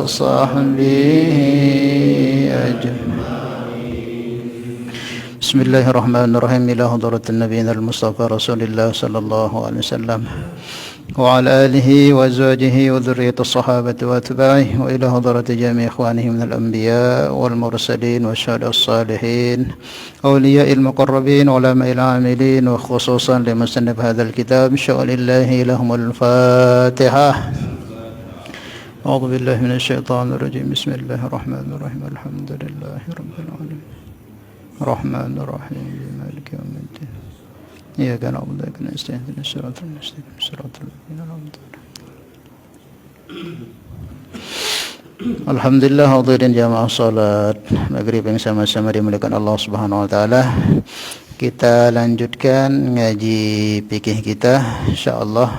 وصحبه أجمعين. بسم الله الرحمن الرحيم. إلى حضرة النبي المصطفى رسول الله صلى الله عليه وسلم وعلى آله وأزواجه وذرية الصحابة وأتباعه وإلى حضرة جميع إخوانه من الأنبياء والمرسلين والشهداء الصالحين أولياء المقربين علماء العاملين وخصوصا لمصنف هذا الكتاب شاء لله لهم الفاتحة. أعوذ بالله من الشيطان الرجيم. بسم الله الرحمن الرحيم. الحمد لله رب العالمين الرحمن الرحيم مالك يوم الدين إياك نعبد وإياك نستعين اهدنا الصراط المستقيم صراط الذين أنعمت عليهم. Alhamdulillah, hadirin jamaah salat maghrib yang sama-sama dimuliakan Allah Subhanahu wa taala. Kita lanjutkan ngaji fikih kita insyaallah.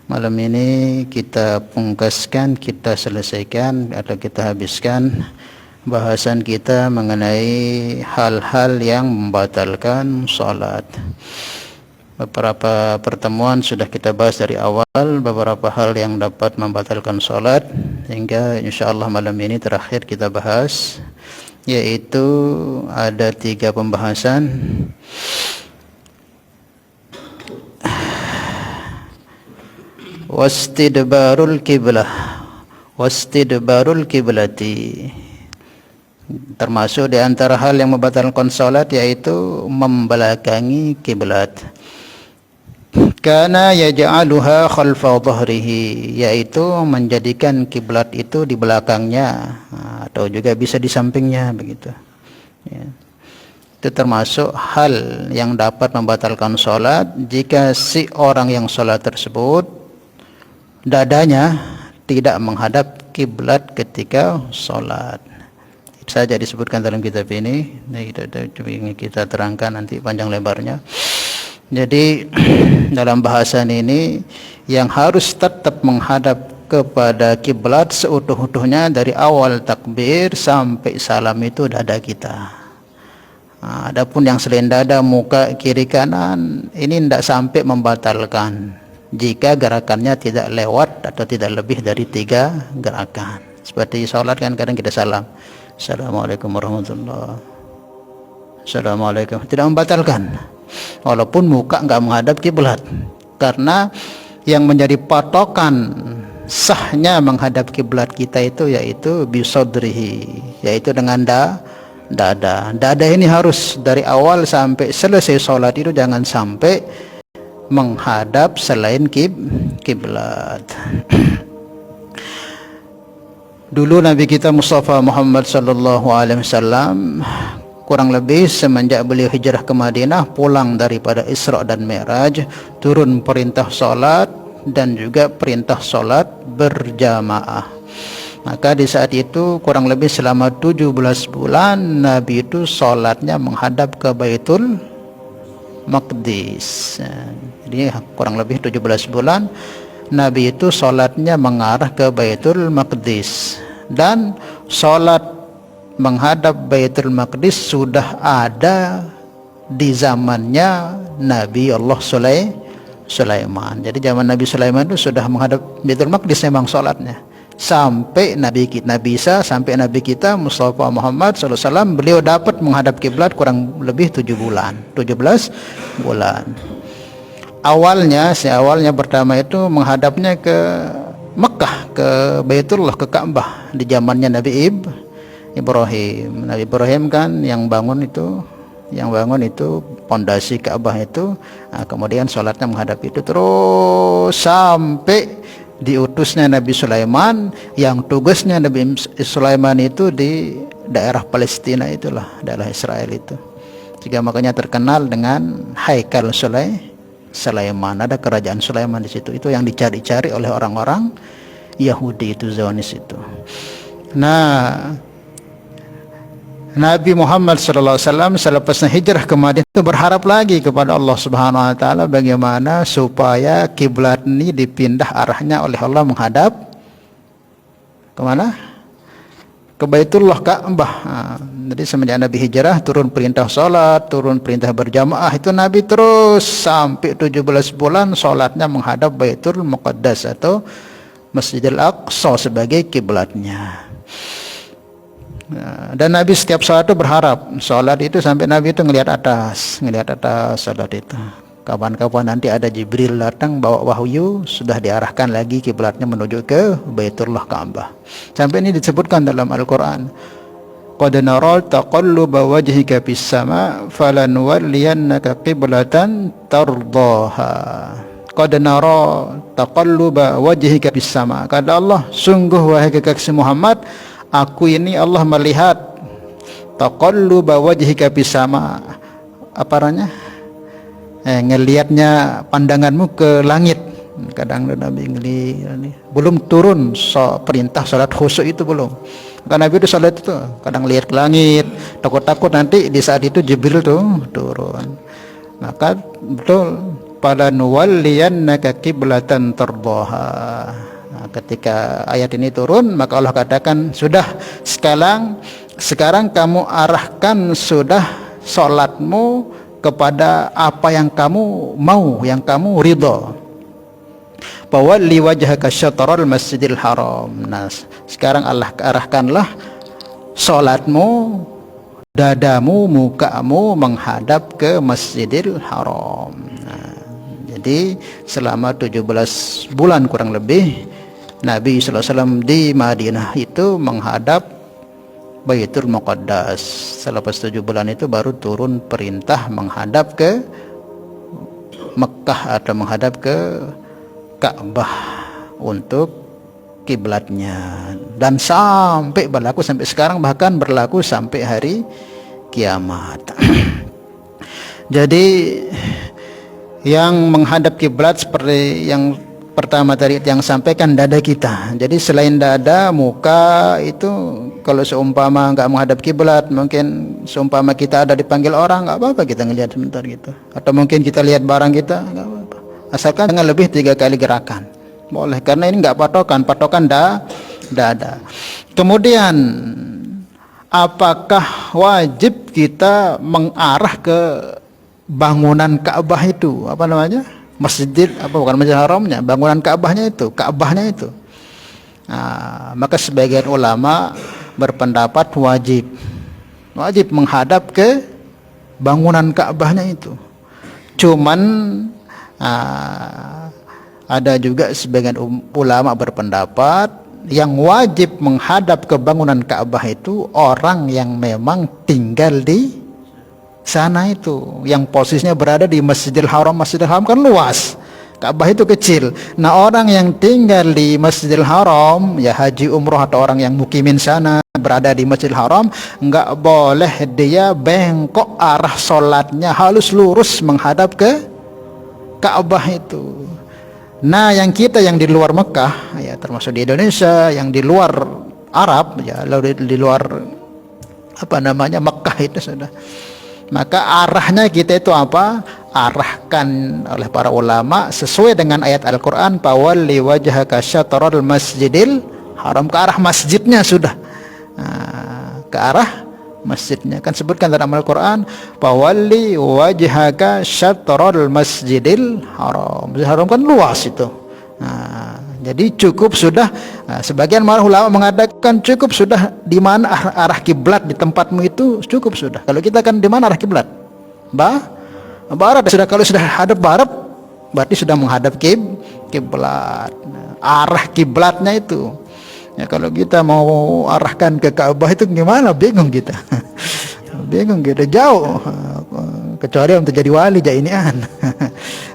Malam ini kita pungkaskan, kita selesaikan atau kita habiskan bahasan kita mengenai hal-hal yang membatalkan salat. Beberapa pertemuan sudah kita bahas dari awal beberapa hal yang dapat membatalkan salat, hingga insyaallah malam ini terakhir kita bahas, yaitu ada 3 pembahasan. Wastidbarul kiblati, termasuk di antara hal yang membatalkan salat yaitu membelakangi kiblat. Kana yaj'aluha khalfa dhahrihi, yaitu menjadikan kiblat itu di belakangnya atau juga bisa di sampingnya begitu ya. Itu termasuk hal yang dapat membatalkan salat jika si orang yang salat tersebut dadanya tidak menghadap kiblat ketika salat. Saja disebutkan dalam kitab ini. Kita terangkan nanti panjang lebarnya. Jadi dalam bahasan ini yang harus tetap menghadap kepada kiblat seutuh-utuhnya dari awal takbir sampai salam itu dada kita. Adapun yang selain dada, muka, kiri, kanan, ini tidak sampai membatalkan jika gerakannya tidak lewat atau tidak lebih dari 3 gerakan. Seperti sholat kan kadang kita salam, Assalamualaikum warahmatullahi wabarakatuh, Assalamualaikum, tidak membatalkan walaupun muka enggak menghadap kiblat, karena yang menjadi patokan sahnya menghadap kiblat kita itu yaitu bisodrihi, yaitu dengan dada. Dada ini harus dari awal sampai selesai sholat itu jangan sampai menghadap selain kiblat. Dulu Nabi kita Mustafa Muhammad sallallahu alaihi wasallam kurang lebih semenjak beliau hijrah ke Madinah, pulang daripada Isra dan Mi'raj, turun perintah salat dan juga perintah salat berjamaah. Maka di saat itu kurang lebih selama 17 bulan Nabi itu salatnya menghadap ke Baitul Maqdis. Jadi kurang lebih 17 bulan Nabi itu salatnya mengarah ke Baitul Maqdis, dan salat menghadap Baitul Maqdis sudah ada di zamannya Nabi Allah Sulaiman. Jadi zaman Nabi Sulaiman itu sudah menghadap Baitul Maqdis memang salatnya. Sampai Nabi Isa, sampai Nabi kita Mustafa Muhammad SAW, beliau dapat menghadap kiblat kurang lebih 17 bulan. Awalnya pertama itu menghadapnya ke Mekah, ke Baitullah, ke Ka'bah di zamannya Nabi Ibrahim. Nabi Ibrahim kan yang bangun itu pondasi Ka'bah itu. Kemudian sholatnya menghadap itu terus sampai diutusnya Nabi Sulaiman, yang tugasnya Nabi Sulaiman itu di daerah Palestina, itulah daerah Israel itu. Sehingga makanya terkenal dengan Haikal Sulaiman. Ada kerajaan Sulaiman di situ. Itu yang dicari-cari oleh orang-orang Yahudi itu, Zionis itu. Nah, Nabi Muhammad SAW selepasnya hijrah ke Madinah itu berharap lagi kepada Allah Subhanahu wa taala bagaimana supaya kiblat ini dipindah arahnya oleh Allah menghadap ke mana? Ke Baitullah, Ka'bah. Jadi semenjak Nabi hijrah turun perintah salat, turun perintah berjamaah, itu Nabi terus sampai 17 bulan salatnya menghadap Baitul Muqaddas atau Masjidil Aqsa sebagai kiblatnya. Dan Nabi setiap salat itu berharap salat itu sampai Nabi itu ngelihat atas salat itu. Kapan-kapan nanti ada Jibril datang bawa wahyu, sudah diarahkan lagi kiblatnya menuju ke Baitullah Ka'bah. Sampai ini disebutkan dalam Al-Qur'an. Qad nara taqalluba wajhika fis sama' falanwalliyannaka qiblatan tardaha. Qad nara taqalluba wajhika fis sama'. Kata Allah, sungguh wahai kekasih Muhammad, aku ini Allah melihat taqalluba wajhika fis sama'. Apa artinya? Ngelihatnya pandanganmu ke langit. Kadang Nabi belum turun perintah salat khusyuk itu belum. Karena Nabi itu salat itu kadang lihat ke langit, takut-takut nanti di saat itu Jibril tuh turun. Maka betul, pada nuwalliyannaka qiblatan tardaha. Nah, ketika ayat ini turun, maka Allah katakan, sudah sekarang kamu arahkan sudah salatmu kepada apa yang kamu mau, yang kamu ridha. Fawalli wajhaka syatral masjidil haram. Nah, sekarang Allah arahkanlah salatmu, dadamu, mukamu menghadap ke Masjidil Haram. Nah, jadi selama 17 bulan kurang lebih Nabi sallallahu alaihi wasallam di Madinah itu menghadap Baitul Muqaddas. Selepas 7 bulan itu baru turun perintah menghadap ke Mekah atau menghadap ke Ka'bah untuk kiblatnya, dan sampai berlaku sampai sekarang, bahkan berlaku sampai hari kiamat. Jadi yang menghadap kiblat seperti yang pertama tadi yang sampaikan, dada kita. Jadi selain dada, muka itu kalau seumpama enggak menghadap kiblat, mungkin seumpama kita ada dipanggil orang, enggak apa-apa kita ngelihat sebentar gitu. Atau mungkin kita lihat barang kita, enggak apa-apa. Asalkan jangan lebih 3 kali gerakan. Boleh, karena ini enggak patokan dada. Kemudian apakah wajib kita mengarah ke bangunan Ka'bah itu? Apa namanya? Masjid, bukan Masjidil Haramnya, bangunan Ka'bahnya itu. Nah, maka sebagian ulama berpendapat wajib menghadap ke bangunan Ka'bahnya itu. Cuman ada juga sebagian ulama berpendapat yang wajib menghadap ke bangunan Ka'bah itu orang yang memang tinggal di sana itu, yang posisinya berada di Masjidil Haram. Masjidil Haram kan luas, Ka'bah itu kecil. Nah, orang yang tinggal di Masjidil Haram, ya haji umroh atau orang yang mukimin sana berada di Masjidil Haram, enggak boleh dia bengkok arah solatnya, harus lurus menghadap ke Ka'bah itu. Nah, yang kita yang di luar Mekah, ya termasuk di Indonesia, yang di luar Arab, ya di luar Mekah itu sudah. Maka arahnya kita itu apa? Arahkan oleh para ulama sesuai dengan ayat Al-Qur'an, fawalli wajhaka syatral masjidil haram, ke arah masjidnya sudah. Nah, ke arah masjidnya kan sebutkan dalam Al-Qur'an, fawalli wajhaka syatral masjidil haram. Masjidil Haram kan luas itu. Nah, jadi cukup sudah. Nah, sebagian ulama mengatakan cukup sudah di mana arah kiblat di tempatmu itu cukup sudah. Kalau kita kan di mana arah kiblat? Barat. Sudah, kalau sudah hadap barat berarti sudah menghadap kiblat. Nah, arah kiblatnya itu. Ya, kalau kita mau arahkan ke Ka'bah itu gimana? Bingung kita. Bingung kita, jauh. Kecuali untuk jadi wali jainian.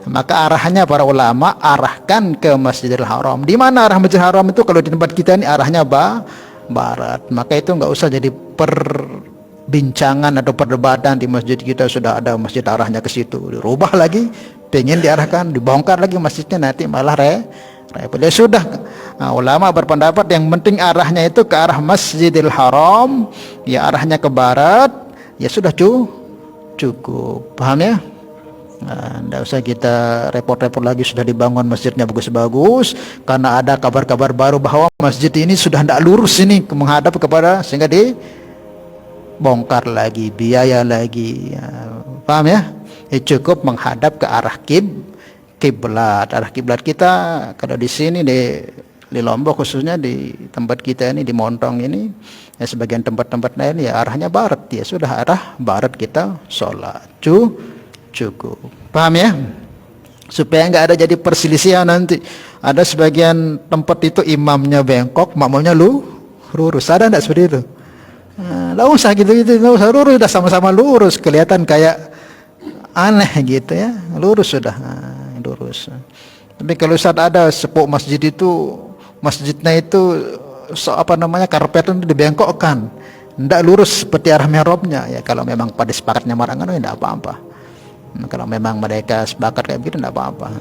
Maka arahannya para ulama arahkan ke Masjidil Haram. Di mana arah Masjidil Haram itu? Kalau di tempat kita ini arahnya barat. Maka itu enggak usah jadi perbincangan atau perdebatan. Di masjid kita sudah ada masjid arahnya ke situ, dirubah lagi, pengen diarahkan, dibongkar lagi masjidnya, nanti malah repot. Ya sudah. Nah, ulama berpendapat yang penting arahnya itu ke arah Masjidil Haram, ya arahnya ke barat, ya sudah cukup. Paham ya? Nah, tidak usah kita repot-repot lagi, sudah dibangun masjidnya bagus-bagus, karena ada kabar-kabar baru bahwa masjid ini sudah tidak lurus ini menghadap kepada, sehingga dibongkar lagi, biaya lagi. Ya, paham ya? Ya cukup menghadap ke arah kiblat. Arah kiblat kita kalau di sini di Di Lombok khususnya di tempat kita ini di Montong ini, ya sebagian tempat-tempat lain ya arahnya barat, ya sudah arah barat kita sholat cukup. Paham ya? Supaya nggak ada jadi perselisihan nanti. Ada sebagian tempat itu imamnya bengkok, makmumnya lurus. Ada enggak seperti itu? Nggak usah gitu-gitu, nggak usah lurus, sudah sama-sama lurus, kelihatan kayak aneh gitu ya. Lurus sudah, lurus. Tapi kalau saat ada sepuh masjid itu, masjidnya itu karpetnya itu dibengkokkan, ndak lurus seperti arah mihrabnya ya. Kalau memang pada sepakatnya marangan, ya ndak apa-apa. Kalau memang mereka sepakat kayak begitu ndak apa-apa.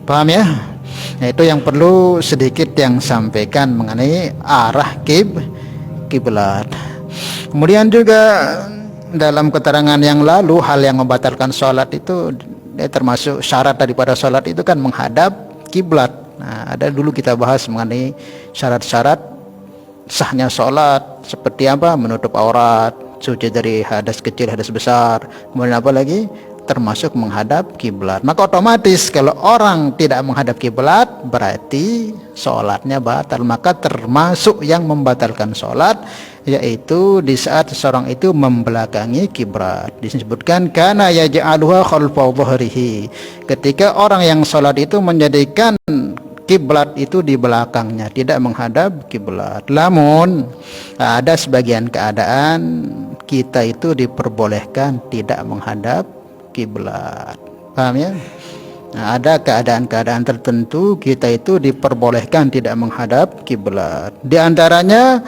Paham ya? Nah, itu yang perlu sedikit yang sampaikan mengenai arah kiblat. Kemudian juga dalam keterangan yang lalu, hal yang membatalkan sholat itu termasuk syarat daripada sholat itu kan menghadap kiblat. Nah, ada dulu kita bahas mengenai syarat-syarat sahnya sholat, seperti apa? Menutup aurat, suci dari hadas kecil, hadas besar, kemudian apa lagi? Termasuk menghadap kiblat. Maka otomatis kalau orang tidak menghadap kiblat berarti sholatnya batal. Maka termasuk yang membatalkan sholat yaitu di saat seorang itu membelakangi kiblat. Disebutkan kana yaj'aluha khalfa dhahrihi. Ketika orang yang sholat itu menjadikan kiblat itu di belakangnya, tidak menghadap kiblat. Namun ada sebagian keadaan kita itu diperbolehkan tidak menghadap kiblat. Paham ya? Nah, ada keadaan-keadaan tertentu kita itu diperbolehkan tidak menghadap kiblat. Di antaranya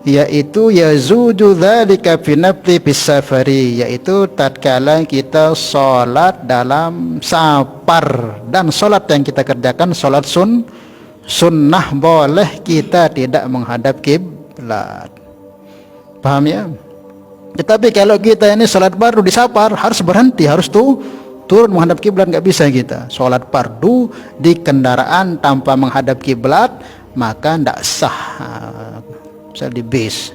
yaitu yazuju dzalika fi nafli bis safari, yaitu tatkala kita salat dalam safar, dan salat yang kita kerjakan salat sunnah boleh kita tidak menghadap kiblat. Paham ya? Tetapi kalau kita ini salat fardu di safar harus berhenti, harus turun menghadap kiblat, nggak bisa kita. Salat fardu di kendaraan tanpa menghadap kiblat maka tidak sah. Misal di bis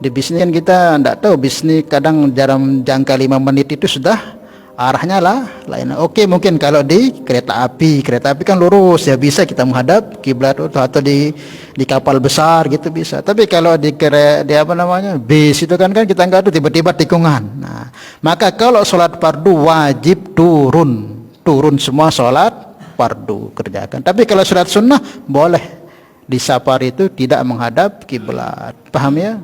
ini kan kita tidak tahu, bis ini kadang dalam jangka 5 menit itu sudah arahnya lain. Oke, mungkin kalau di kereta api kan lurus ya, bisa kita menghadap kiblat, atau di kapal besar gitu bisa. Tapi kalau di bis itu kan kita nggak tahu, tiba-tiba tikungan. Nah, maka kalau sholat fardu wajib turun semua sholat fardu kerjakan. Tapi kalau sholat sunnah boleh di safar itu tidak menghadap kiblat. Paham ya?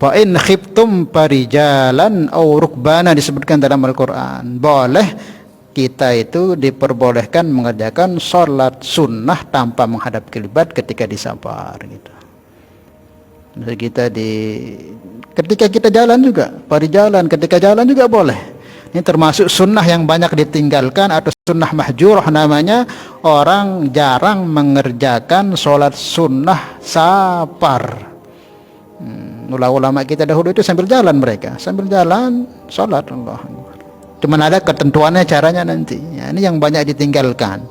Fa in khiftum farijalan aw rukbana, disebutkan dalam Al-Qur'an. Boleh kita itu diperbolehkan mengerjakan sholat sunnah tanpa menghadap kiblat ketika di safar gitu. Ketika kita jalan juga, farijalan, ketika jalan juga boleh. Ini termasuk sunnah yang banyak ditinggalkan atau sunnah mahjurah namanya. Orang jarang mengerjakan sholat sunnah safar. Ulama kita dahulu itu sambil jalan, mereka sambil jalan sholat. Allah, cuman ada ketentuannya caranya nanti ya, ini yang banyak ditinggalkan.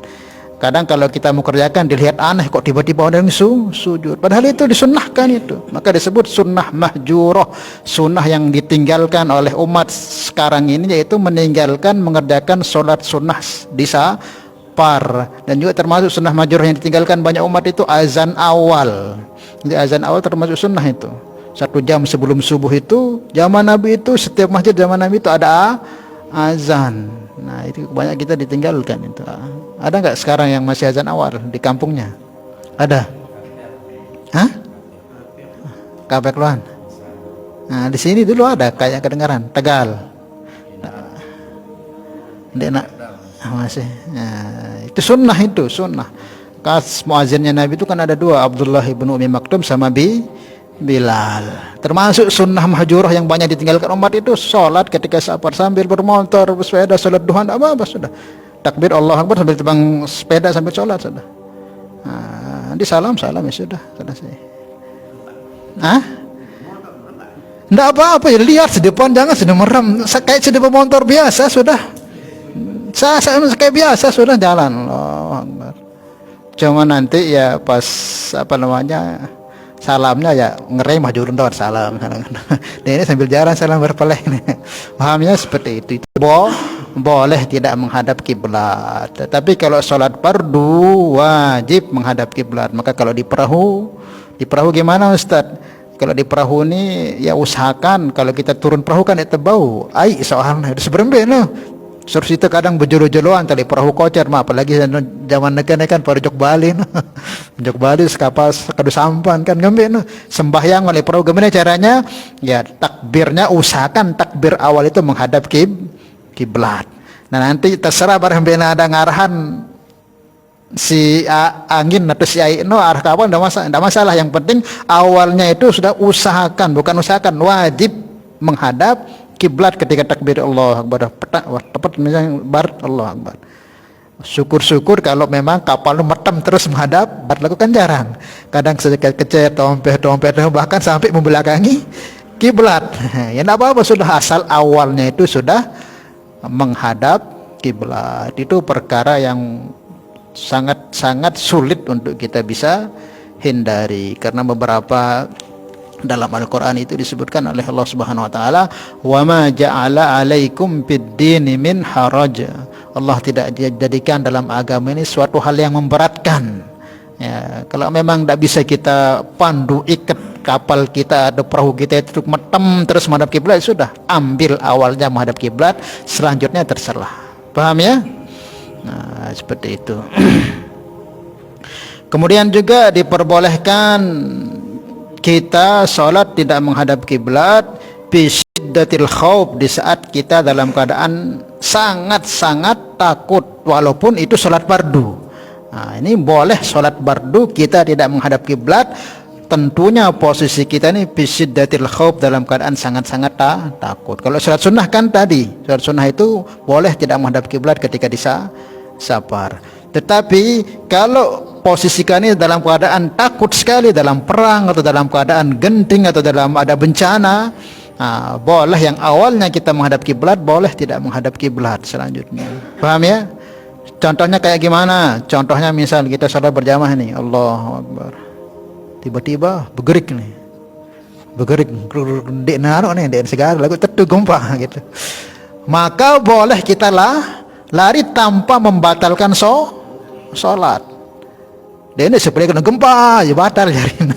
Kadang kalau kita mau kerjakan dilihat aneh, kok tiba-tiba ada yang sujud, padahal itu disunnahkan itu. Maka disebut sunnah mahjurah, sunnah yang ditinggalkan oleh umat sekarang ini, yaitu meninggalkan mengerjakan sholat sunnah di safar. Dan juga termasuk sunnah mahjurah yang ditinggalkan banyak umat itu azan awal. Jadi azan awal termasuk sunnah itu. 1 jam sebelum subuh itu, zaman Nabi itu setiap masjid zaman Nabi itu ada azan. Nah, itu banyak kita ditinggalkan itu. Ada nggak sekarang yang masih azan awal di kampungnya? Ada? Hah? Kapekluan. Nah, di sini dulu ada kayak kedengaran Tegal. Nak masih. Nah, itu sunnah. Kas muazzinnya Nabi itu kan ada 2, Abdullah ibnu Umi Maktum sama Bilal. Termasuk sunnah mahjurah yang banyak ditinggalkan umat itu sholat ketika safar sambil bermotor, bersepeda, sholat duha, apa sudah. Takbir Allah Akbar sambil terbang sepeda sambil sholat sudah. Nanti salam ya sudah selesai. Enggak apa-apa ya, lihat di depan, jangan sudah merem kayak sedepan motor biasa sudah. Saya kayak biasa sudah jalan. Allah Akbar. Cuma nanti ya pas salamnya ya ngerem majurun doang salam. Dan ini sambil jalan salam berpeleh. Pahamnya seperti itu. boleh tidak menghadap kiblat. Tetapi kalau sholat fardu wajib menghadap kiblat. Maka kalau di perahu gimana Ustaz? Kalau di perahu ini ya usahakan kalau kita turun perahu kan itu bau ai soalnya itu sebenarnya no. Terus itu kadang bejolo-joloan tali perahu kocar mah apalagi zaman negara kan pada jok Bali no. Jok Bali kapal kadu sampan kan ngambil no. Sembahyang oleh perahu gimana caranya? Ya takbirnya usahakan takbir awal itu menghadap kiblat. Nah nanti terserah barang bena ada ngarahan si angin atau si air no arah kapal tidak masalah, yang penting awalnya itu sudah usahakan, bukan usahakan, wajib menghadap kiblat ketika takbir Allah Akbar. Tepat misalnya barat Allah Akbar. Syukur-syukur kalau memang kapal metem terus menghadap barat, lakukan jarang. Kadang kecil dompet bahkan sampai membelakangi kiblat. Ya tidak apa-apa, sudah asal awalnya itu sudah menghadap kiblat. Itu perkara yang sangat-sangat sulit untuk kita bisa hindari, karena beberapa dalam Al-Qur'an itu disebutkan oleh Allah Subhanahu wa taala, "Wa ma ja'ala 'alaikum fid-dini min haraj." Allah tidak jadikan dalam agama ini suatu hal yang memberatkan. Ya, kalau memang tidak bisa kita pandu ikat kapal kita atau perahu kita itu metem terus menghadap kiblat, sudah ambil awalnya menghadap kiblat, selanjutnya terserah. Paham ya? Nah, seperti itu. Kemudian juga diperbolehkan kita sholat tidak menghadap kiblat bisyiddatil khauf, di saat kita dalam keadaan sangat-sangat takut, walaupun itu sholat fardu. Nah, ini boleh sholat fardu kita tidak menghadap kiblat, tentunya posisi kita ini bisyiddatil khauf, dalam keadaan sangat-sangat takut. Kalau sholat sunnah kan tadi, sholat sunnah itu boleh tidak menghadap kiblat ketika safar. Tetapi kalau posisikannya dalam keadaan takut sekali, dalam perang atau dalam keadaan genting atau dalam ada bencana, boleh yang awalnya kita menghadap kiblat, boleh tidak menghadap kiblat selanjutnya. Paham ya? Contohnya kayak gimana? Contohnya misal kita sholat berjamaah nih, Allahu Akbar, tiba-tiba begerik nih, begerik dek naruh nih, dek segala lagu tetu gempa gitu, maka boleh kita lari tanpa membatalkan sholat. Dia ini seperti kena gempa ya batal jarin.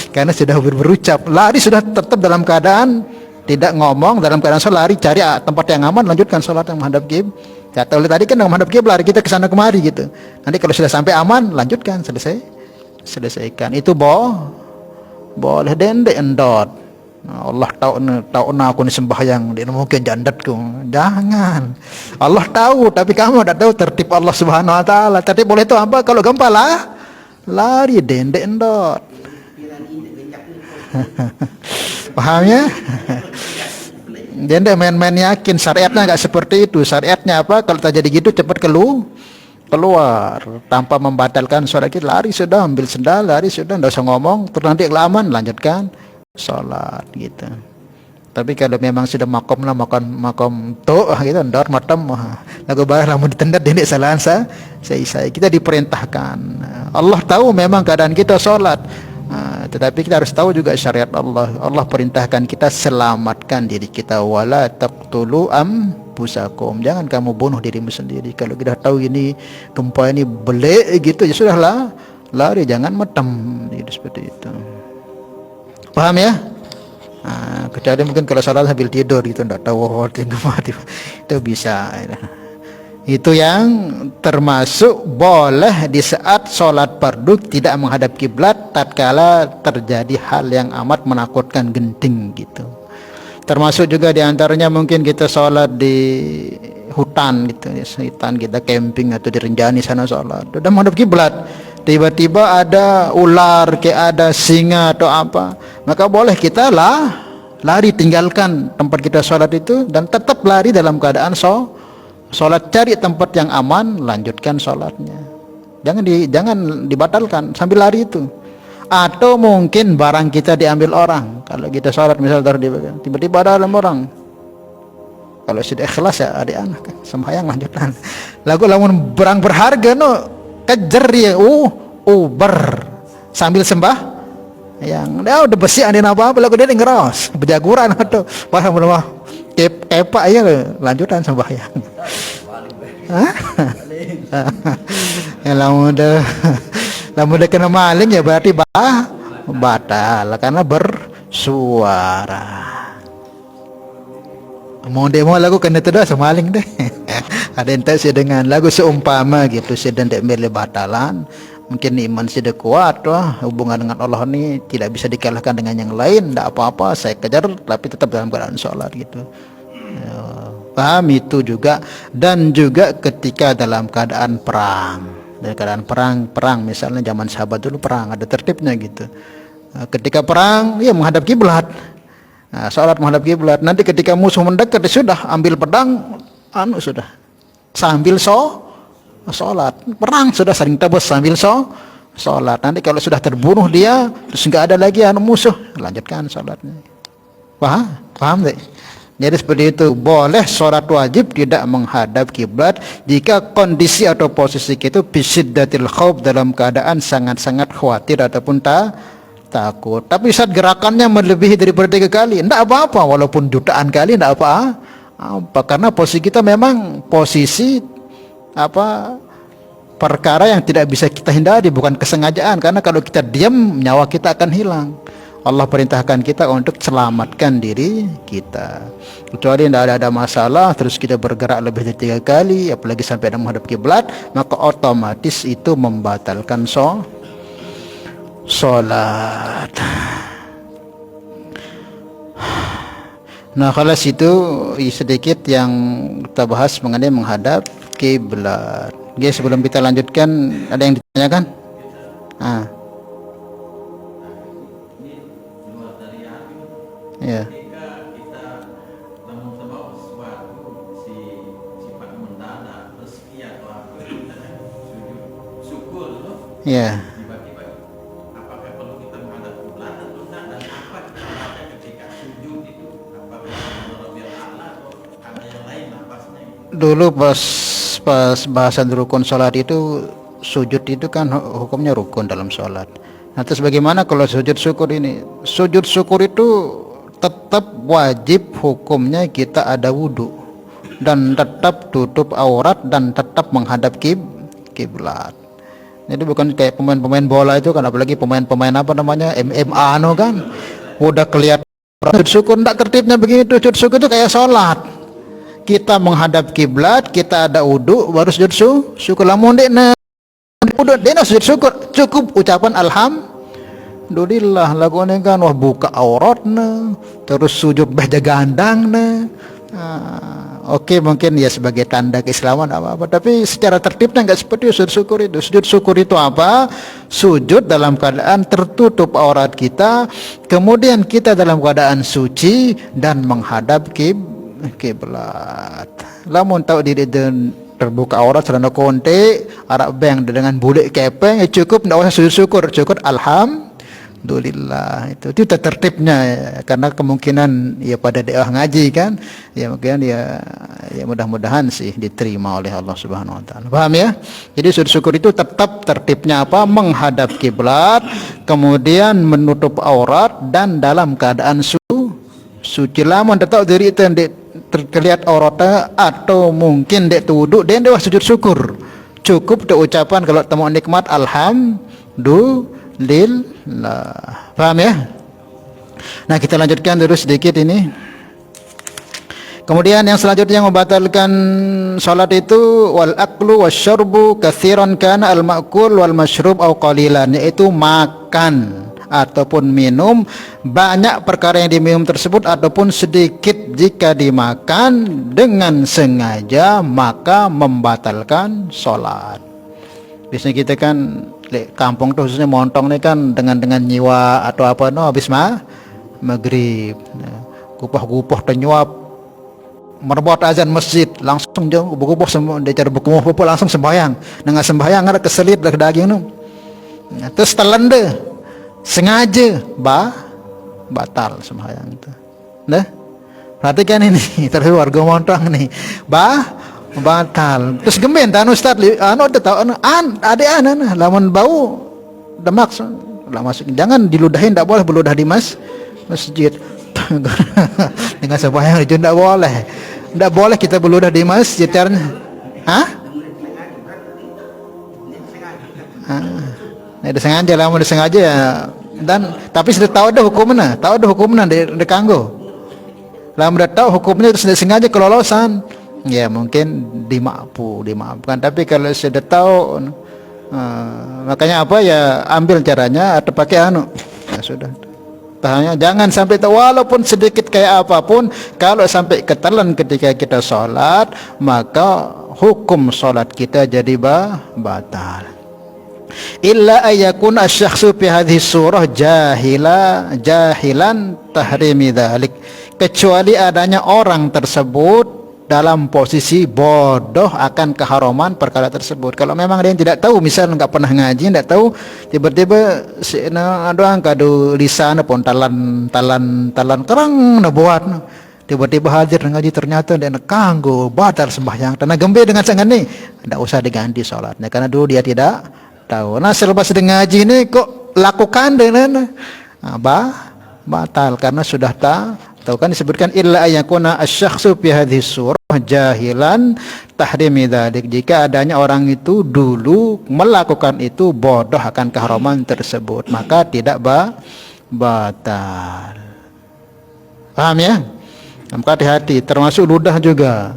Karena sudah berucap, lari sudah tetap dalam keadaan tidak ngomong, dalam keadaan sholat, lari cari tempat yang aman, lanjutkan sholat yang menghadap kiblat. Kata oleh tadi kan menghadap kiblat, kita ke sana kemari gitu. Nanti kalau sudah sampai aman, lanjutkan, selesaikan. Itu boleh dendek endot. Allah tahu aku ni sembahyang dia mungkin jandatku. Jangan. Allah tahu, tapi kamu tidak tahu tertib Allah Subhanahu wa taala. Tertib boleh itu apa? Kalau gempa lari dendek endot. Paham ya? Dendek main-main yakin. Syariatnya enggak seperti itu. Syariatnya apa? Kalau terjadi gitu cepat keluar tanpa membatalkan sholat kita. Lari sudah, ambil sendal, lari sudah, tidak usah ngomong, terus nanti kelamaan lanjutkan sholat gitu. Tapi kalau memang sudah makom tu gitu, ndor matam lagu barang lamun ditendat dendek salahan saya kita diperintahkan. Allah tahu memang keadaan kita sholat, tetapi kita harus tahu juga syariat Allah. Allah perintahkan kita selamatkan diri kita, wala taqtulu anfusakum, jangan kamu bunuh dirimu sendiri. Kalau kita tahu ini gempa ini belek gitu, ya sudahlah, lari, jangan metem gitu, seperti itu. Paham ya? Kecuali mungkin kalau sholat sambil tidur gitu, tidak tahu itu bisa. Itu yang termasuk boleh di saat sholat fardu tidak menghadap kiblat tatkala terjadi hal yang amat menakutkan, genting gitu. Termasuk juga diantaranya mungkin kita sholat di hutan gitu, hutan kita camping atau di Rinjani sana sholat, sudah menghadap kiblat, tiba-tiba ada ular, kayak ada singa atau apa, maka boleh kita lari, tinggalkan tempat kita sholat itu dan tetap lari dalam keadaan sholat, cari tempat yang aman, lanjutkan sholatnya, jangan dibatalkan sambil lari itu. Atau mungkin barang kita diambil orang, kalau kita sholat misal tiba-tiba ada dalam orang, kalau sudah ikhlas ya adik anak sembahyang lanjutkan. Lagu lamun barang berharga kejar dia, sambil sembah yang dia udah bersih andin apa lagu dia ngeros berjaguran atau barang kepak ya lanjutan sembahyang. Hah? Ya lamun udah kena maling ya berarti batal karena bersuara. Mau demo lagu kena tidak semaling deh. Ada ente sih dengan lagu seumpama gitu sih dan dek milih batalan. Mungkin iman sih kuat wah hubungan dengan Allah ini tidak bisa dikalahkan dengan yang lain. Tidak apa-apa saya kejar tapi tetap dalam keadaan sholat gitu. Ya, paham itu juga. Dan juga ketika dalam keadaan perang. Dalam keadaan perang misalnya zaman sahabat dulu perang ada tertibnya gitu. Ketika perang ya menghadap kiblat. Nah, salat menghadap kiblat. Nanti ketika musuh mendekat sudah ambil pedang sudah sambil sholat. Perang sudah saling tebus sambil sholat. Nanti kalau sudah terbunuh dia terus nggak ada lagi musuh, lanjutkan sholatnya. Paham deh. Jadi seperti itu, boleh sholat wajib tidak menghadap kiblat jika kondisi atau posisi kita bisiddatil khauf, dalam keadaan sangat-sangat khawatir ataupun takut. Tapi saat gerakannya melebihi daripada 3 kali, tidak apa-apa, walaupun jutaan kali tidak apa-apa, karena posisi kita memang posisi perkara yang tidak bisa kita hindari, bukan kesengajaan. Karena kalau kita diam nyawa kita akan hilang. Allah perintahkan kita untuk selamatkan diri kita. Kecuali tidak ada masalah terus kita bergerak lebih dari 3 kali, apalagi sampai ada menghadap kiblat, maka otomatis itu membatalkan sholat. Nah, kalau situ sedikit yang kita bahas mengenai menghadap kiblat. Oke, sebelum kita lanjutkan ada yang ditanyakan? Ya. Ya. Dulu pas bahasan rukun sholat itu, sujud itu kan hukumnya rukun dalam sholat. Nah, terus bagaimana kalau sujud syukur ini? Sujud syukur itu tetap wajib hukumnya kita ada wudhu dan tetap tutup aurat dan tetap menghadap kiblat. Jadi bukan kayak pemain-pemain bola itu kan, apalagi pemain-pemain MMA kan, udah kelihatan sujud syukur. Tidak tertibnya begitu. Sujud syukur itu kayak sholat, kita menghadap kiblat, kita ada wudhu baru sujud syukur. Lamun dekna wudhu dekna sujud syukur, cukup ucapan alhamdulillah. Lagunya kan wah buka auratna terus sujud baca gandangna. Oke, mungkin ya sebagai tanda keislaman apa-apa, tapi secara tertibnya enggak seperti sujud syukur itu. Sujud syukur itu apa? Sujud dalam keadaan tertutup aurat kita, kemudian kita dalam keadaan suci dan menghadap kiblat. Lamun tahu diri terbuka aurat serana konte arak beng dengan bulik kepeng cukup, tidak usah sujud syukur, cukup alhamdulillah. Itu tertibnya ya. Karena kemungkinan ya pada daerah ngaji kan ya, mungkin ya mudah-mudahan sih diterima oleh Allah Subhanahu wa taala. Paham ya? Jadi sujud syukur itu tetap tertibnya apa? Menghadap kiblat, kemudian menutup aurat dan dalam keadaan suci. Lamun tetap diri itu terlihat auratnya atau mungkin dek wudhu dan dewa sujud syukur, cukup dek ucapan kalau temu nikmat alhamdulillah. Paham ya? Nah, kita lanjutkan terus sedikit ini. Kemudian yang selanjutnya yang membatalkan salat itu wal aklu wasyarbu katsiran kana al ma'kul wal masyrub au qalilan, yaitu makan ataupun minum, banyak perkara yang diminum tersebut ataupun sedikit jika dimakan dengan sengaja maka membatalkan sholat. Biasanya kita kan kampung tuh khususnya Montong nih kan dengan nyiwa atau apa habis maghrib kupah nyuap merbot azan masjid langsung jauh buku semua dia cara buku langsung sembahyang dengan sembahyang ada keselit dari daging nu terus telan deh sengaja batal sembahyang itu. Nah, perhatikan ini terus warga Montong nih batal terus gemen tan ustad udah tahu lamun bau demak lah masuk, jangan diludahin, tidak boleh beludah di masjid dengan sembahyang itu tidak boleh kita beludah di masjid karena Hah? Ini disengaja lah, mau disengaja ya. Dan tapi sudah tahu dah hukumnya, dia kanggo. Lah sudah tahu hukumnya terus disengaja kelolosan, ya mungkin dimaafkan. Tapi kalau sudah tahu, makanya apa ya, ambil caranya atau pakai ya sudah. Tahannya jangan sampai tahu, walaupun sedikit kayak apapun, kalau sampai ketelan ketika kita sholat, maka hukum sholat kita jadi batal. Illa ayakun asyakhsu fi hadhihi surah jahilan tahrimi dzalik, kecuali adanya orang tersebut dalam posisi bodoh akan keharaman perkara tersebut. Kalau memang dia yang tidak tahu, misal enggak pernah ngaji, tidak tahu, tiba-tiba doang kadu lisan pun talan kerang na buat, tiba-tiba hadir ngaji, ternyata dia kanggo batal sembahyang, tanah gembe dengan sangat ni, tidak usah diganti sholatnya karena dulu dia tidak tahu. Nah selepas ngaji ini kok lakukan dengan batal karena sudah tahu. Kan disebutkan illa ayakuna asyakhsu fi hadhihi surah jahilan tahrimi dzalik, jika adanya orang itu dulu melakukan itu bodoh akan keharaman tersebut, maka tidak batal. Paham ya? Maka hati-hati, termasuk ludah juga.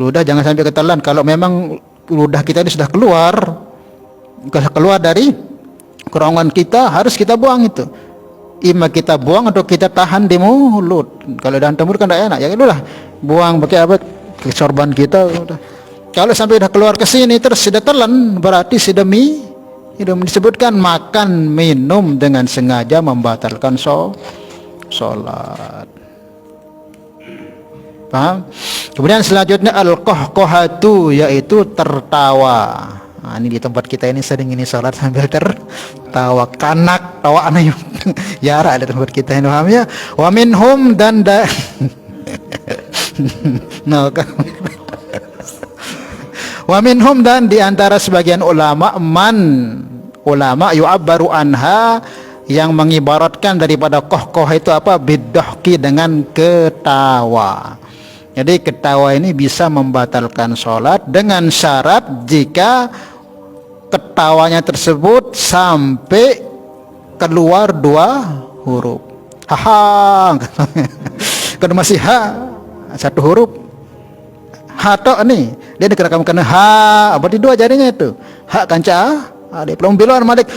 Ludah jangan sampai ketelan. Kalau memang ludah kita ini sudah keluar dari kerongkongan kita, harus kita buang itu. Ima kita buang atau kita tahan di mulut. Kalau dalam mulut kan tidak enak, ya itulah buang pakai apa, ke sorban kita udah. Kalau sampai sudah keluar ke sini terus sudah telan, berarti sudah disebutkan makan minum dengan sengaja membatalkan sholat. Paham? Kemudian selanjutnya al-qahqahatu, yaitu tertawa. Nah, ini di tempat kita ini sering ini sholat sambil tertawa, kanak tawa aneh yara ada tempat kita ini, paham ya? Wa minhum dan wa minhum dan di antara sebagian ulama yu'abbaru anha, yang mengibaratkan daripada qahqah itu apa, bidahki, dengan ketawa. Jadi ketawa ini bisa membatalkan sholat dengan syarat jika ketawanya tersebut sampai keluar 2 huruf. Haha. Kalau masih satu huruf, hato nih dia dikerakamkan berarti 2 jarinya itu. Kanca dia belum bilang malik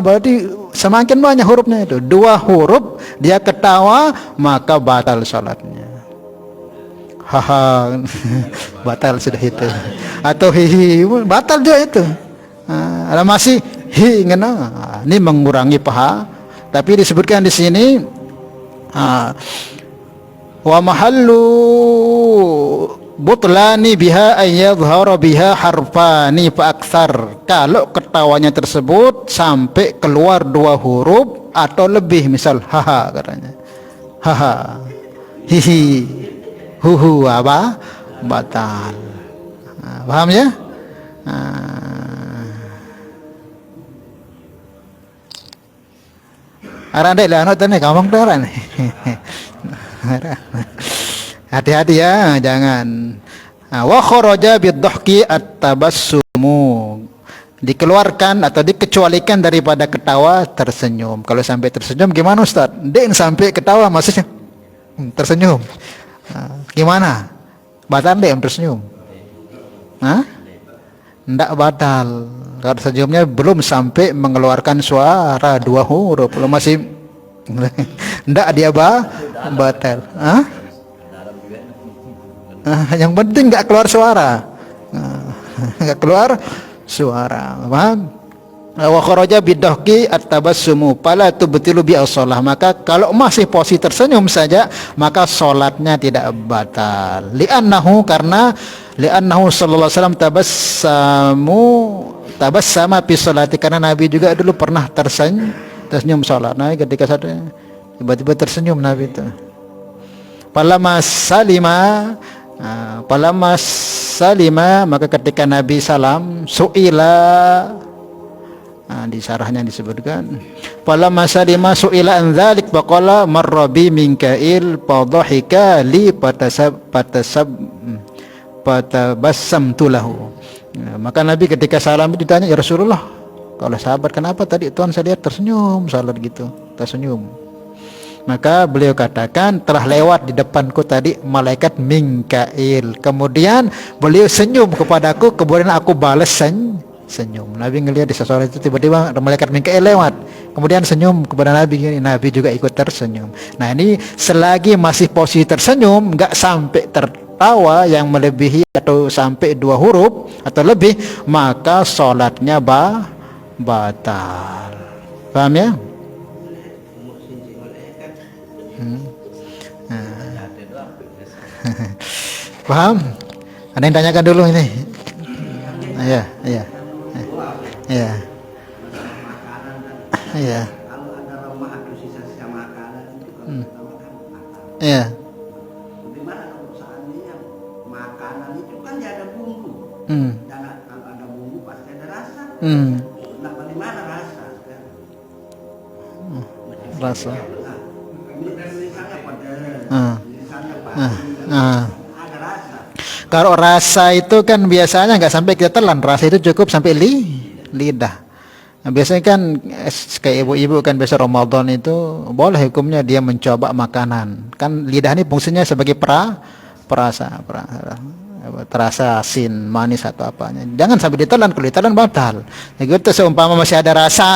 berarti semakin banyak hurufnya itu. 2 huruf dia ketawa, maka batal sholatnya. Batal sudah itu. Atau hihi, batal juga itu. Ada masih ini mengurangi paha. Tapi disebutkan di sini wa mahallu butlani biha ayyadhhara biha harfani fa aktsar. Kalau ketawanya tersebut sampai keluar 2 huruf atau lebih, misal katanya hihi, huhu, apa, batal. Paham ya? Arandai lah anak tadi ngomong darah nih. Hati-hati ya, jangan. Wa kharaja bidhahki at-tabassumu, dikeluarkan atau dikecualikan daripada ketawa tersenyum. Kalau sampai tersenyum gimana Ustaz? Dia sampai ketawa maksudnya tersenyum. Gimana? Batal deh tersenyum? Tidak batal. Kalau senyumnya belum sampai mengeluarkan suara 2 huruf, belum, masih tidak dia batal. Yang penting nggak keluar suara, nggak keluar suara. Paham? Wa kharaja bidahki at-tabassumu fala tubtilu bi as-shalah, maka kalau masih posisi tersenyum saja maka salatnya tidak batal. Karena sallallahu alaihi wasallam tabassama fi sholati, karena Nabi juga dulu pernah tersenyum salat. Nah, ketika tiba-tiba tersenyum Nabi itu. Falamma salima, maka ketika Nabi salam, su'ila, di sarahnya disebutkan falamma salima su'ila an dzalik faqala marrabi minkail fadhahika li fatabassamtu lahu. Maka Nabi ketika salam ditanya, ya Rasulullah, kalau sahabat kenapa tadi Tuhan saya lihat tersenyum salat gitu, tersenyum. Maka beliau katakan, telah lewat di depanku tadi malaikat Mikail, kemudian beliau senyum kepadaku, kemudian aku balas senyum. Nabi ngelihat di seseorang itu tiba-tiba malaikat Mikail lewat, kemudian senyum kepada Nabi, Nabi juga ikut tersenyum. Nah ini selagi masih posisi tersenyum, nggak sampai tertawa yang melebihi atau sampai 2 huruf atau lebih, maka sholatnya batal. Paham ya? Paham? Ada yang tanyakan dulu ini? Iya. Iya. Iya. Kalau ada rumah atau sisa-sisa makanan itu kalau kita makan batal. Iya. Bagaimana kalau seandainya makanan itu kan ya ada bumbu. Dan kalau ada bumbu pasti ada rasa. Nah, bagaimana rasa sekarang? Rasa. Misalnya pedas, misalnya ada rasa. Kalau rasa itu kan biasanya nggak sampai kita telan, rasa itu cukup sampai lidah. Nah, biasanya kan kayak ibu-ibu kan biasa Ramadan itu boleh hukumnya dia mencoba makanan. Kan lidah ini fungsinya sebagai perasa, terasa asin, manis atau apanya. Jangan sampai ditelan, kalau ditelan batal. Ya gitu, seumpama masih ada rasa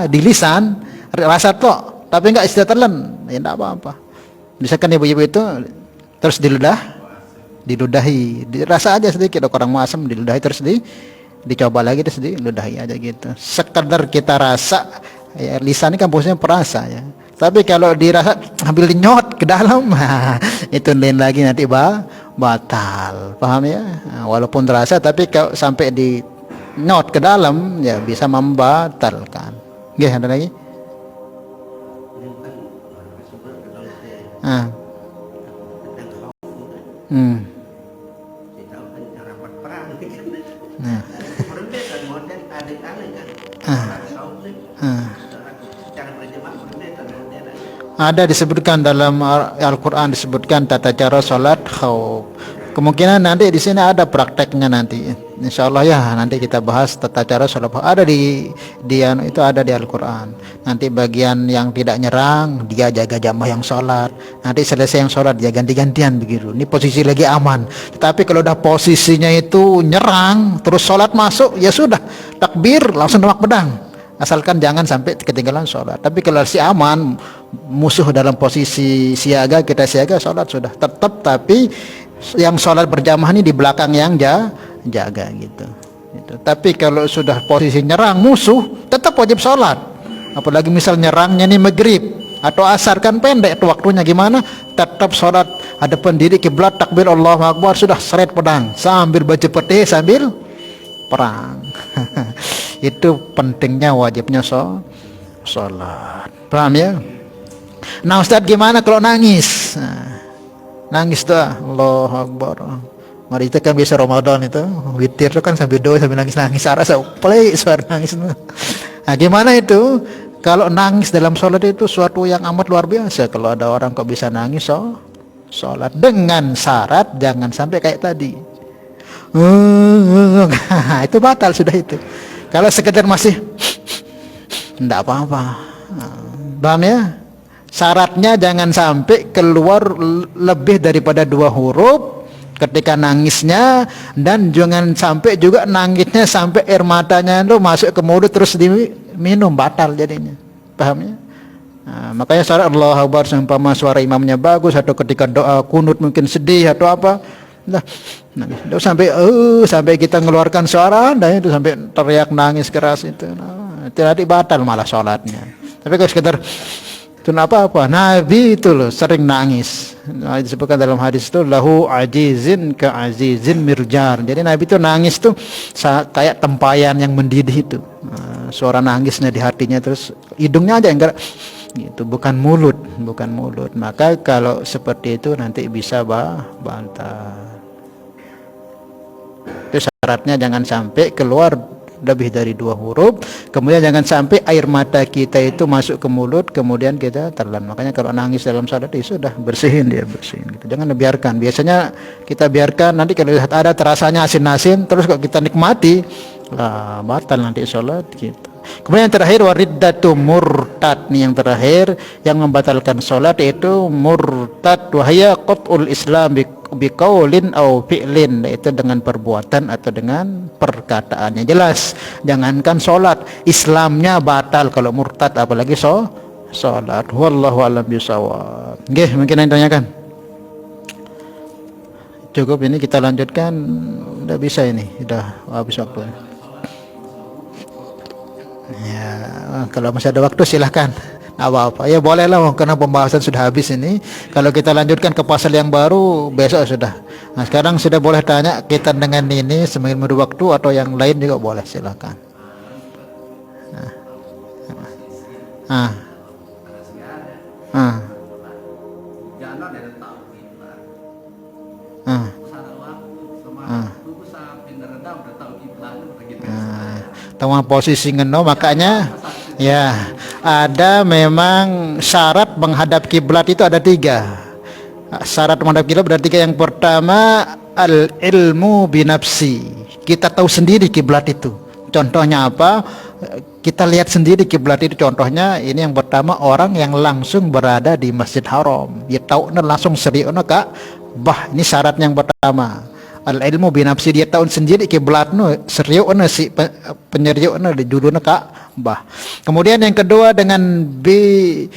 di lisan, rasa tok, tapi enggak istilah telan, ya enggak apa-apa. Misalkan ibu-ibu itu terus diludahi, dirasa aja sedikit, kurang asam, diludahi terus dicoba lagi terus diludahi aja gitu. Sekedar kita rasa, ya lisan ini kan fungsinya perasa ya. Tapi kalau dirasa ambil nyot ke dalam, itu lain lagi, nanti batal. Paham ya? Nah, walaupun terasa tapi kalau sampai di nyot ke dalam ya bisa membatalkan. Nggih, ada lagi? Nah. Ada disebutkan dalam Al-Quran, disebutkan tata cara sholat khauf. Kemungkinan nanti di sini ada prakteknya nanti. Insya Allah ya, nanti kita bahas tata cara sholat khauf. Ada itu ada di Al-Quran. Nanti bagian yang tidak nyerang dia jaga jamaah yang sholat. Nanti selesai yang sholat dia ganti-gantian begitu. Ini posisi lagi aman. Tetapi kalau udah posisinya itu nyerang terus sholat masuk, ya sudah takbir langsung tembak pedang. Asalkan jangan sampai ketinggalan sholat. Tapi kalau si aman, musuh dalam posisi siaga, kita siaga, sholat sudah tetap. Tapi yang sholat berjamaah ini di belakang yang jaga gitu. Tapi kalau sudah posisi nyerang musuh, tetap wajib sholat. Apalagi misal nyerangnya ini maghrib atau asar, kan pendek tuh waktunya, gimana? Tetap sholat, ada pendiri kiblat, takbir Allahu Akbar, sudah seret pedang sambil baca peti sambil perang. Itu pentingnya wajibnya sholat. Paham ya? Nah Ustadz, gimana kalau nangis? Nangis tuh Allahu Akbar. Mari itu kan biasa Ramadan itu witir tuh kan sambil doa sambil nangis-nangis, rasa play suara nangis. Nah gimana itu? Kalau nangis dalam sholat itu suatu yang amat luar biasa. Kalau ada orang kok bisa nangis sholat, dengan syarat jangan sampai kayak tadi. Itu batal sudah itu. Kalau sekedar masih enggak apa-apa. Paham ya? Syaratnya jangan sampai keluar lebih daripada 2 huruf ketika nangisnya, dan jangan sampai juga nangisnya sampai air matanya itu masuk ke mulut terus diminum, batal jadinya. Paham ya? Nah, makanya syarat Allahu Akbar seumpama suara imamnya bagus, atau ketika doa kunut mungkin sedih atau apa, nangis sampai kita ngeluarkan suara, dan itu sampai teriak nangis keras itu, nanti batal malah sholatnya. Tapi kalau sekedar itu apa-apa. Nabi itu loh sering nangis. Nah, disebutkan dalam hadis itu lahu ajizin ka azizin mirjar. Jadi Nabi itu nangis tuh kayak tempayan yang mendidih itu. Suara nangisnya di hatinya, terus hidungnya aja enggak gitu, bukan mulut. Maka kalau seperti itu nanti bisa batal. Itu syaratnya jangan sampai keluar lebih dari 2 huruf. Kemudian jangan sampai air mata kita itu masuk ke mulut kemudian kita telan. Makanya kalau nangis dalam salat itu sudah bersihin gitu. Jangan biarkan. Biasanya kita biarkan, nanti kalau lihat ada terasanya asin-asin terus kok kita nikmati, batal nanti salat kita. Kemudian yang terakhir wariddatu murtad, nih yang terakhir yang membatalkan salat itu murtad, wahya qat'ul islam biqaulin au fi'lin, itu dengan perbuatan atau dengan perkataannya. Jelas, jangankan salat, Islamnya batal kalau murtad, apalagi salat. Wallahu a'lam bishawab. Nggih, mungkin yang tanyakan. Cukup ini kita lanjutkan, udah bisa ini, udah habis waktu. Ya, kalau masih ada waktu silahkan. Apa-apa. Ya bolehlah, karena pembahasan sudah habis ini. Kalau kita lanjutkan ke pasal yang baru besok sudah. Nah, sekarang sudah boleh tanya kita dengan ini semakin ada waktu, atau yang lain juga boleh, silahkan. Ah. Ah. Tahu posisi ngeno, makanya ya ada memang syarat menghadap kiblat itu ada 3. Syarat menghadap kiblat ada 3. Yang pertama al ilmu binafsi, kita tahu sendiri kiblat itu. Contohnya apa? Kita lihat sendiri kiblat itu. Contohnya ini yang pertama, orang yang langsung berada di Masjid Haram, dia tahu langsung seriusnya Kak. Ini syarat yang pertama. Al ilmu binafsi, dia tahu sendiri kiblatnya seriusnya si penyeriusnya di dulunya Kak. Kemudian yang kedua dengan bi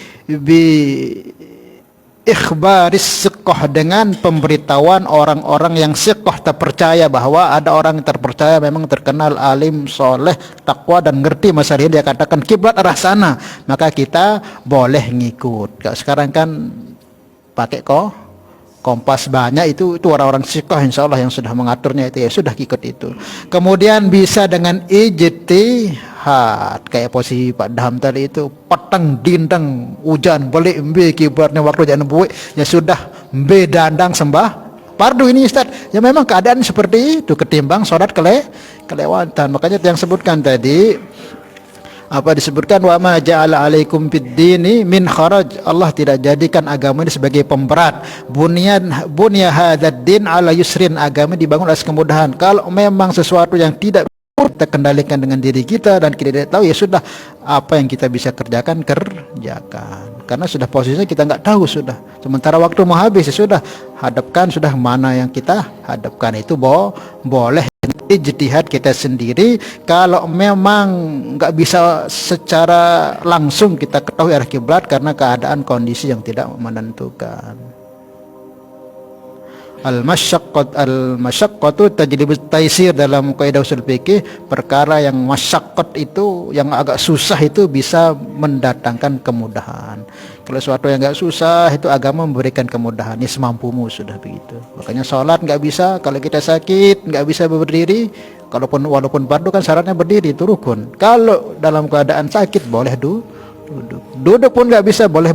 ikhbaris siqah, dengan pemberitahuan orang-orang yang siqah, terpercaya, bahwa ada orang yang terpercaya memang terkenal alim, soleh, takwa dan ngerti masalah ini, dia katakan kiblat arah sana, maka kita boleh ngikut. Sekarang kan pakai kompas banyak, itu orang-orang siqah insyaallah yang sudah mengaturnya, itu ya sudah ikut itu. Kemudian bisa dengan ijtihad, kayak posisi Pak Daham tadi itu, petang dindang hujan balik mbe kiblatnya waktu jangan buik, ya sudah mbe dandang sembah fardu ini Ustaz. Ya memang keadaan seperti itu, ketimbang salat kelewatan. Makanya yang sebutkan tadi, disebutkan wa ma ja'ala 'alaikum fid dini min kharaj, Allah tidak jadikan agama ini sebagai pemberat. Bunya hadzal din ala yusrin, agama dibangun atas kemudahan. Kalau memang sesuatu yang tidak kita kendalikan dengan diri kita dan kita tidak tahu, ya sudah, apa yang kita bisa kerjakan, karena sudah posisinya kita nggak tahu, sudah sementara waktu mau habis, ya sudah hadapkan, sudah mana yang kita hadapkan itu boleh ijtihad kita sendiri. Kalau memang nggak bisa secara langsung kita ketahui arah kiblat karena keadaan kondisi yang tidak menentukan. Al-masyaqqatu tajlibut taisir, dalam kaidah usul fikih, perkara yang masyaqqat itu, yang agak susah itu bisa mendatangkan kemudahan. Kalau sesuatu yang agak susah itu agama memberikan kemudahan, ini semampumu, sudah begitu. Makanya sholat nggak bisa kalau kita sakit, nggak bisa berdiri, walaupun fardu kan syaratnya berdiri, itu rukun. Kalau dalam keadaan sakit boleh duduk pun nggak bisa, boleh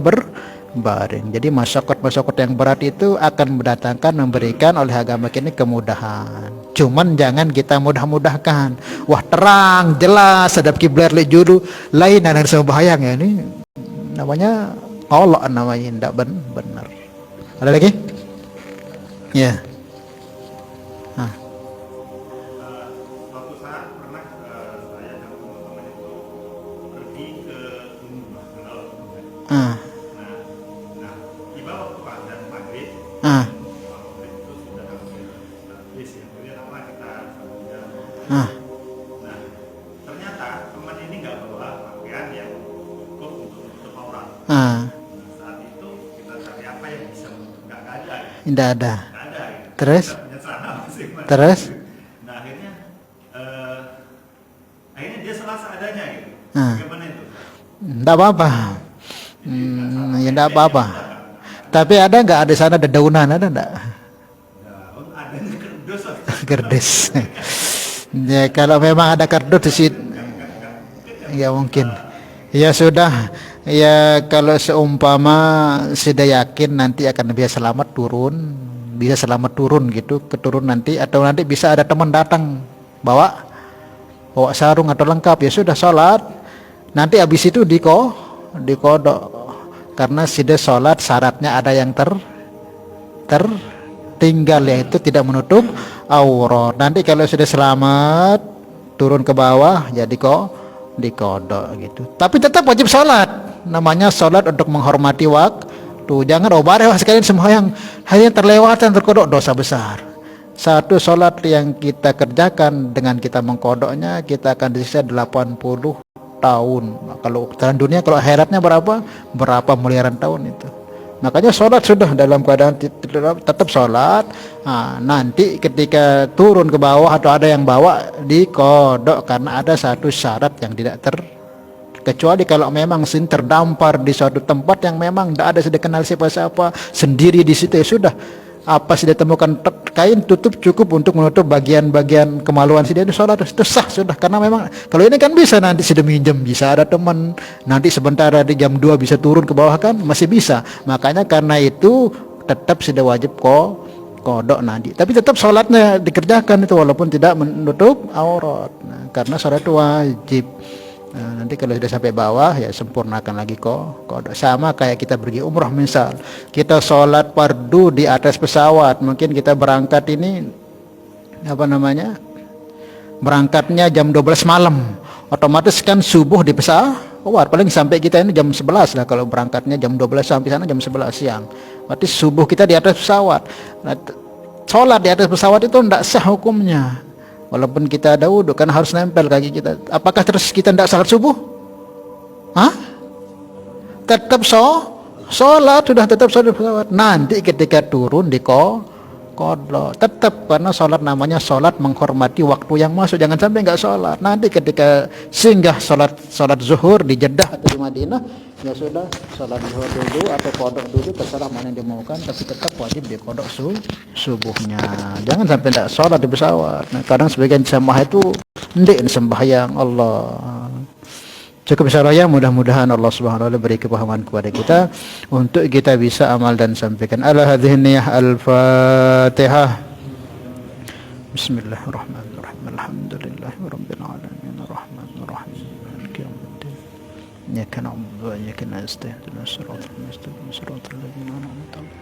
baring. Jadi masyarakat yang berat itu akan memberikan oleh agama ini kemudahan. Cuman jangan kita mudah-mudahkan. Wah, terang jelas hadap kiblat le juru lain, dan semua bahayang ya, ini namanya Allah, namanya tidak benar. Ada lagi? Ya. Suatu saat pernah saya dan teman-teman itu pergi ke gunung, tiba waktu azan maghrib, itu sudah habis ya, jadi lama kita sambil jalan. Nah, ternyata teman ini nggak bawa pakaian yang cukup untuk menutup aurat. Saat itu kita cari apa yang bisa menutup, nggak ada. Tidak ada. Nggak ada. Terus? Kita punya celana masing-masing. Terus? Nah, akhirnya dia salah seadanya gitu. Bagaimana itu? Tidak apa-apa. Ya tidak apa-apa. Tapi ada nggak di sana dedaunan, ada nggak? Adanya kerdus. Kerdus. Ya kalau memang ada kardus di situ, ya mungkin. Ya sudah. Ya kalau seumpama sudah yakin nanti akan bisa selamat turun gitu, keturun nanti, atau nanti bisa ada teman datang bawa bawa sarung atau lengkap, ya sudah sholat. Nanti habis itu dikodok, karena sudah sholat syaratnya ada yang tertinggal, yaitu tidak menutup aurat. Nanti kalau sudah selamat turun ke bawah jadi dikodok gitu. Tapi tetap wajib sholat, namanya sholat untuk menghormati waktu. Jangan bareng sekalian semua yang hanya terlewatan terkodok, dosa besar. Satu sholat yang kita kerjakan dengan kita mengkodoknya, kita akan disiksa 80 tahun. Kalau dalam dunia, kalau akhiratnya berapa miliaran tahun itu. Makanya sholat sudah dalam keadaan tetap sholat. Nanti ketika turun ke bawah atau ada yang bawa, dikodok, karena ada satu syarat yang tidak kecuali kalau memang terdampar di suatu tempat yang memang tidak ada, sudah kenal siapa-siapa, sendiri di situ, ya sudah, apa sudah temukan kain tutup cukup untuk menutup bagian-bagian kemaluan dia, itu sholat itu sah sudah. Karena memang kalau ini kan bisa nanti sudah minjem, bisa ada teman nanti sebentar di jam 2 bisa turun ke bawah, kan masih bisa. Makanya karena itu tetap sudah wajib kodok nanti, tapi tetap sholatnya dikerjakan itu walaupun tidak menutup aurat. Karena sholat itu wajib. Nanti kalau sudah sampai bawah, ya sempurnakan lagi kodok. Sama kayak kita pergi umroh, misal kita sholat fardu di atas pesawat, mungkin kita berangkat ini berangkatnya jam 12 malam, otomatis kan subuh di pesawat, paling sampai kita ini jam 11 lah. Kalau berangkatnya jam 12 sampai sana jam 11 siang, berarti subuh kita di atas pesawat. Sholat di atas pesawat itu tidak sah hukumnya, walaupun kita ada wudhu, kan harus nempel kaki kita. Apakah terus kita tidak salat subuh? Tetap sholat, sudah tetap sholat pesawat. Nanti ketika turun dikodok tetap, karena sholat namanya sholat menghormati waktu yang masuk. Jangan sampai nggak sholat. Nanti ketika singgah sholat zuhur di Jeddah atau di Madinah, ya sudah, sholat zuhur dulu atau kodok dulu, terserah mana yang dimaukan, tapi tetap wajib dikodok subuhnya. Jangan sampai tidak sholat di pesawat. Kadang sebagian jamaah itu ndik sembahyang. Allah, cukup insyaallah ya, mudah-mudahan Allah Subhanahu wa taala beri kepahaman kepada kita untuk kita bisa amal dan sampaikan. Ala hadhihi niyyah al-Fatihah. Bismillahirrahmanirrahim. Alhamdulillahirabbil alamin. Arrahmanir rahim. Maliki yaumiddin. Iyyaka na'budu wa iyyaka nasta'in. Ihdinas siratal mustaqim. Siratal ladzina an'amta 'alaihim.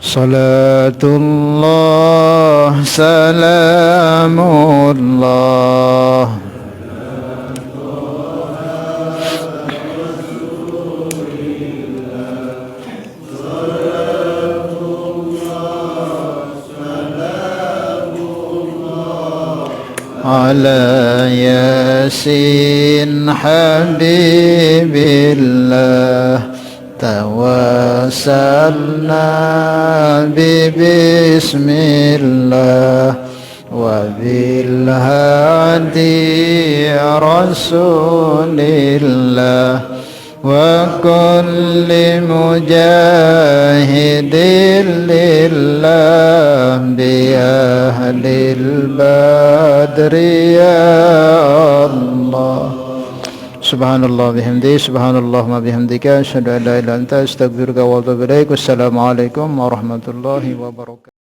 Salatullah salamullah ala yasin habibillah tawassalna bismillah wa bil hadi rasulillah wa kulli mujahidin lillah bi ahlil badri ya Allah. Subhanallah bihamdihi, subhanallah ma bihamdika, asyhadu an la ilaha illa anta, astaghfiruka wa atubu ilaik. Wassalamualaikum warahmatullahi wabarakatuh.